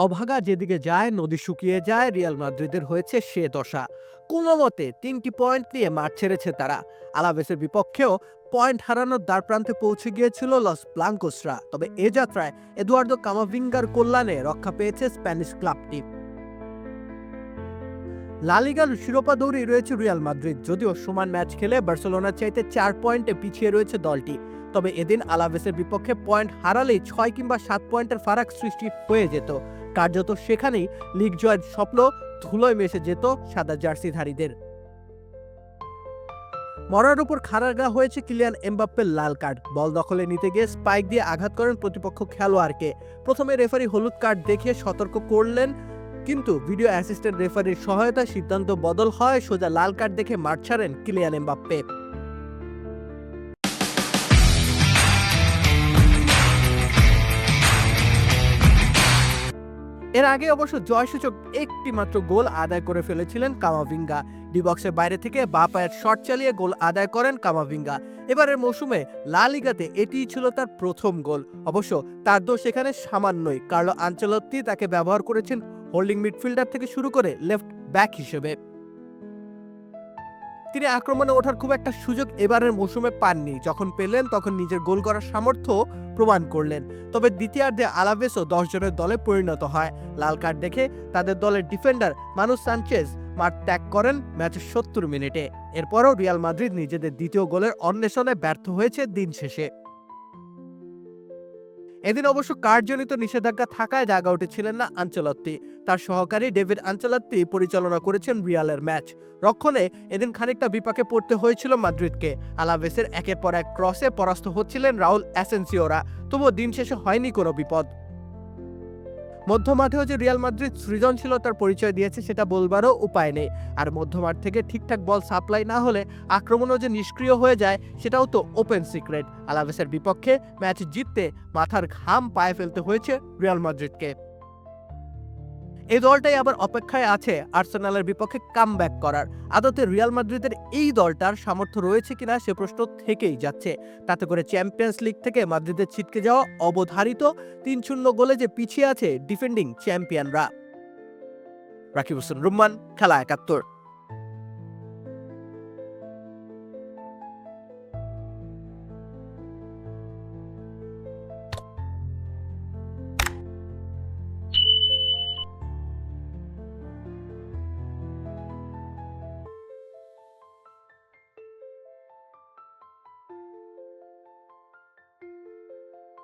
অভাগা যেদিকে যায় নদী শুকিয়ে যায়, রিয়াল মাদ্রিদের হয়েছে সে দশা। কোনো মতে ৩টি পয়েন্ট নিয়ে মাঠ ছেড়েছে তারা। আলাভেসের বিপক্ষেও পয়েন্ট হারানোর দ্বারপ্রান্তে পৌঁছে গিয়েছিল লস ব্লাঙ্কোসরা। তবে এ যাত্রায় এদুয়ার্দো কামাভিঙ্গার কল্যাণে রক্ষা পেয়েছে স্প্যানিশ ক্লাবটি। লা লিগার শিরোপা দৌড়ে রয়েছে রিয়াল মাদ্রিদ। যদিও সমান ম্যাচ খেলে বার্সেলোনার চাইতে ৪ পয়েন্টে পিছিয়ে রয়েছে দলটি। তবে এদিন আলাভেসের বিপক্ষে পয়েন্ট হারালেই ৬ কিংবা ৭ পয়েন্টের ফারাক সৃষ্টি হয়ে যেত। কার্যত সেখানেই লিগ জয়ের স্বপ্ন ধুলোয় মিশে যেত সাদা জার্সিধারীদের। মরার উপর খাড়া হয়েছে কিলিয়ান এমবাপ্পের লাল কার্ড। বল দখলে নিতে গিয়ে স্পাইক দিয়ে আঘাত করেন প্রতিপক্ষ খেলোয়াড়কে। প্রথমে রেফারি হলুদ কার্ড দেখিয়ে সতর্ক করলেন, কিন্তু ভিডিও অ্যাসিস্ট্যান্ট রেফারির সহায়তায় সিদ্ধান্ত বদল হয়। সোজা লাল কার্ড দেখে মাঠ ছাড়েন কিলিয়ান এমবাপ্পে। এর আগে অবশ্য জয়সূচক একটি মাত্র গোল আদায় করে ফেলেছিলেন কামাভিঙ্গা। ডি বক্সের বাইরে থেকে বাঁ পায়ের শট চালিয়ে গোল আদায় করেন কামাভিঙ্গা। এবারের মৌসুমে লা লিগাতে এটিই ছিল তার প্রথম গোল। অবশ্য তার দোষ এখানে সামান্যই। কার্লো আনচেলত্তি তাকে ব্যবহার করেছেন হোল্ডিং মিডফিল্ডার থেকে শুরু করে লেফট ব্যাক হিসেবে। তিনি আক্রমণে ওঠার খুব একটা সুযোগ এবারের মৌসুমে পাননি। যখন পেলেন তখন নিজের গোল করার সামর্থ্য প্রমাণ করলেন। তবে দ্বিতীয়ার্ধে আলাভেসও ১০ জনের দলে পরিণত হয়। লাল কার্ড দেখে তাদের দলের ডিফেন্ডার মানু সানচেজ মাঠ ত্যাগ করেন ম্যাচের ৭০ মিনিটে। এরপরও রিয়াল মাদ্রিদ নিজেদের দ্বিতীয় গোলের অন্বেষণে ব্যর্থ হয়েছে দিন শেষে। এদিন অবশ্য কার্ডজনিত নিষেধাজ্ঞা থাকায় জায়গা উঠেছিলেন না আনচেলত্তি। তার সহকারী ডেভিড আনচেলত্তি পরিচালনা করেছেন রিয়ালের ম্যাচ। রক্ষণে এদিন খানিকটা বিপাকে পড়তে হয়েছিল মাদ্রিদকে। আলাভেসের একের পর এক ক্রসে পরাস্ত হচ্ছিলেন রাউল অ্যাসেনসিওরা। তবুও দিন শেষে হয়নি কোনো বিপদ। মধ্যমাঠেও যে রিয়াল মাদ্রিদ সৃজনশীলতার পরিচয় দিয়েছে সেটা বলবারও উপায় নেই। আর মধ্যমাঠ থেকে ঠিকঠাক বল সাপ্লাই না হলে আক্রমণও যে নিষ্ক্রিয় হয়ে যায় সেটাও তো ওপেন সিক্রেট। আলাভেসের বিপক্ষে ম্যাচ জিততে মাথার ঘাম পায়ে ফেলতে হয়েছে রিয়াল মাদ্রিদকে। এই দলটাই আবার অপেক্ষায় আছে আর্সেনালের বিপক্ষে কামব্যাক করার। আদতে রিয়াল মাদ্রিদের এই দলটার সামর্থ্য রয়েছে কিনা সে প্রশ্ন থেকেই যাচ্ছে। তাতে করে চ্যাম্পিয়ন্স লিগ থেকে মাদ্রিদের ছিটকে যাওয়া অবধারিত। ৩-০ গোলে যে পিছিয়ে আছে ডিফেন্ডিং চ্যাম্পিয়নরা। রাকিব হোসেন রুম্মান, খেলা ৭১।